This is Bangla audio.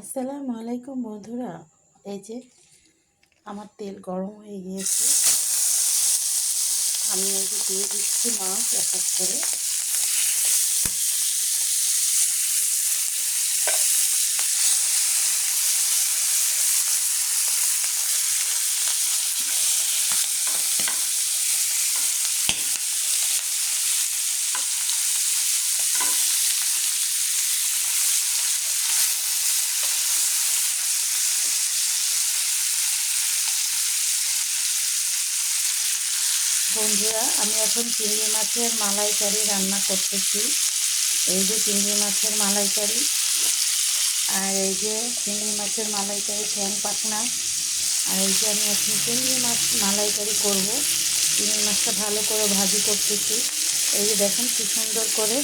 আসসালামু আলাইকুম বন্ধুরা। এই যে আমার তেল গরম হয়ে গিয়েছে, আমি এই যে দিয়ে দিচ্ছি মাছ এক এক করে। বন্ধুরা, আমি এখন চিংড়ি মাছের মালাইকারি রান্না করতেছি। এই যে চিংড়ি মাছের মালাইকারি, আর এই যে চিংড়ি মাছের মালাইকারি ঠ্যাং পাখনা। আর এই যে আমি এখন চিংড়ি মাছ মালাইকারি করব। চিংড়ি মাছটা ভালো করে ভাজি করতেছি। এই যে দেখেন কি সুন্দর করে